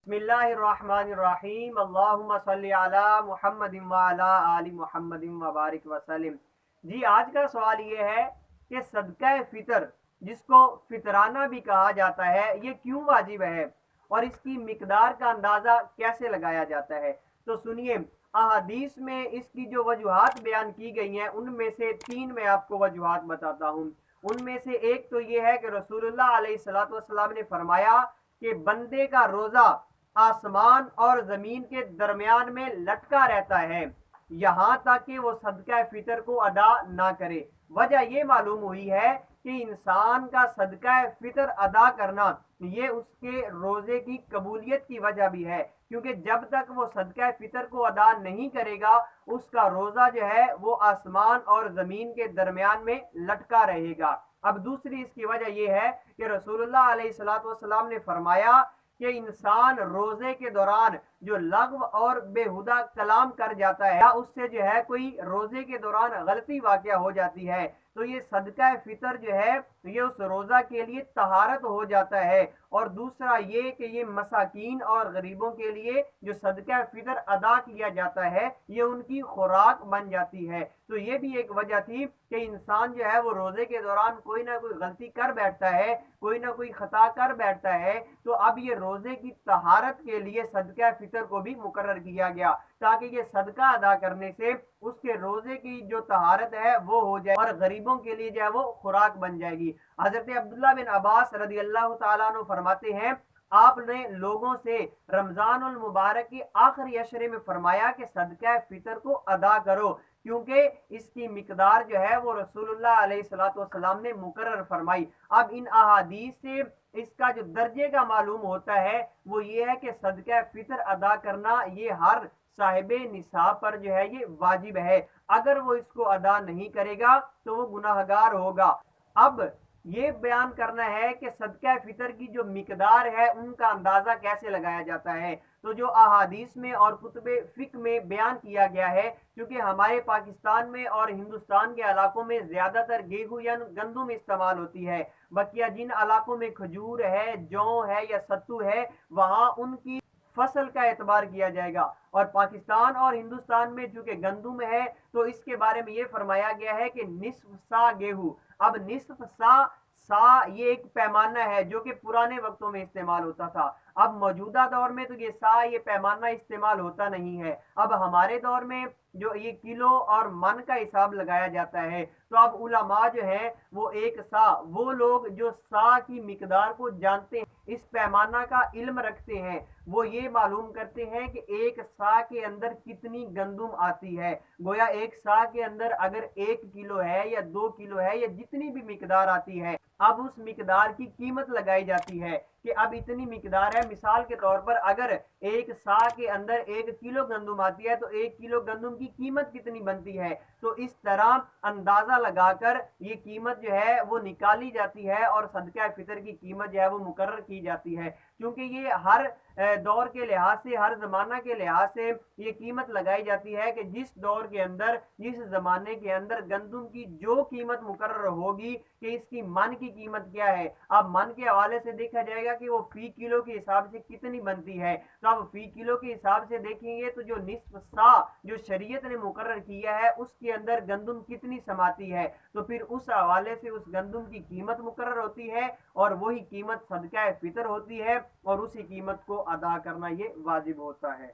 बिस्मिल्लाहिर्रहमानिर्रहीम अल्लाहुम्मा सल्ली अला मुहम्मद व अला आलि मुहम्मद व बारिक वसल्लम। जी, आज का सवाल ये है कि सदका फितर जिसको फितराना भी कहा जाता है, ये क्यों वाजिब है और इसकी मिकदार का अंदाज़ा कैसे लगाया जाता है। तो सुनिए, अहादीस में इसकी जो वजूहात बयान की गई हैं उनमें से तीन मैं आपको वजूहात बताता हूँ। उनमें से एक तो ये है कि रसूलुल्लाह अलैहिस्सलातु वस्सलाम ने फरमाया कि बंदे का रोज़ा आसमान और जमीन के दरमियान में लटका रहता है यहां तक कि वो सदका फितर को अदा ना करे। वजह ये मालूम हुई है कि इंसान का सदका फितर अदा करना ये उसके रोजे की कबूलियत की वजह भी है, क्योंकि जब तक वो सदका फितर को अदा नहीं करेगा उसका रोजा जो है वो आसमान और जमीन के दरमियान में लटका रहेगा। अब दूसरी इसकी वजह यह है कि रसूलुल्लाह अलैहिस्सलातु वस्सलाम ने फरमाया कि इंसान रोजे के दौरान जो लग़्व और बेहुदा कलाम कर जाता है या उससे जो है कोई रोजे के दौरान गलती वाक़या हो जाती है तो ये सदका फितर जो है ये उस रोजा के लिए तहारत हो जाता है। और दूसरा ये कि ये मसाकीन और गरीबों के लिए जो सदका फितर अदा किया जाता है ये उनकी खुराक बन जाती है। तो ये भी एक वजह थी कि इंसान जो है वो रोजे के दौरान कोई ना कोई गलती कर बैठता है, कोई ना कोई खता कर बैठता है, तो अब ये रोजे की तहारत के लिए सदका फितर को भी मुकर्रर किया गया ताकि ये सदका अदा करने से उसके रोजे की जो तहारत है वो हो जाए और गरीबों के लिए जो है वो खुराक बन जाएगी। हजरत अब्दुल्ला बिन अब्बास रदी अल्लाह तआला अन्हु फरमाते हैं, आपने लोगों से रमजान उल मुबारक के आखिरी अशरे में फरमाया कि सदका फितर को अदा करो, क्योंकि इसकी मिकदार जो है वो रसूलुल्लाह अलैहिस्सलातु वस्सलाम ने मुकर्रर फरमाई। अब इन अहादीस से इसका जो दर्जे का मालूम होता है वो ये है कि सदका फितर अदा करना ये हर साहिबे निसाब पर जो है ये वाजिब है। अगर वो इसको अदा नहीं करेगा तो वो गुनाहगार होगा। अब ये बयान करना है कि सदका फितर की जो मिकदार है उनका अंदाजा कैसे लगाया जाता है। तो जो अहादीस में और कुतुबे फिक में बयान किया गया है, क्योंकि हमारे पाकिस्तान में और हिंदुस्तान के इलाकों में ज्यादातर गेहूं या गंदुम इस्तेमाल होती है, बकिया जिन इलाकों में खजूर है, जौ है या सत्तू है वहां उनकी फसल का एतबार किया जाएगा। और पाकिस्तान और हिंदुस्तान में चूंकि गंदुम है तो इसके बारे में ये फरमाया गया है कि निस्फ सा गेहूं। अब निस्फ सा ये एक पैमाना है जो कि पुराने वक्तों में इस्तेमाल होता था। अब मौजूदा दौर में तो ये पैमाना इस्तेमाल होता नहीं है। अब हमारे दौर में जो ये किलो और मन का हिसाब लगाया जाता है, तो अब उलमा जो है वो एक सा, वो लोग जो सा की मिकदार को जानते हैं, इस पैमाना का इल्म रखते हैं, वो ये मालूम करते हैं कि एक सा के अंदर कितनी गंदुम आती है। गोया एक सा के अंदर अगर 1 किलो है या 2 किलो है या जितनी भी मिकदार आती है, अब उस मिकदार की कीमत लगाई जाती है कि अब इतनी मिकदार है। मिसाल के तौर पर अगर एक सा के अंदर 1 किलो गंदुम आती है तो 1 किलो गंदुम की कीमत कितनी बनती है, तो इस तरह अंदाजा लगाकर ये कीमत जो है वो निकाली जाती है और सदका फितर की कीमत जो है वो मुकर्रर की जाती है। क्योंकि ये हर दौर के लिहाज से, हर जमाना के लिहाज से ये कीमत लगाई जाती है कि जिस दौर के अंदर, जिस जमाने के अंदर गंदुम की जो कीमत मुकर्रर होगी कि इसकी मन की कीमत क्या है। अब मन के हवाले से देखा जाएगा कि वो फी किलो के हिसाब से कितनी बनती है, तो अब फी किलो के हिसाब से देखेंगे तो जो निस्फ सा जो शरीयत ने मुकर्रर किया है उसके अंदर गंदुम कितनी समाती है, तो फिर उस हवाले से उस गंदुम की कीमत मुकर्रर होती है और वही कीमत सदका फितर होती है और उसी कीमत को अदा करना ये वाजिब होता है।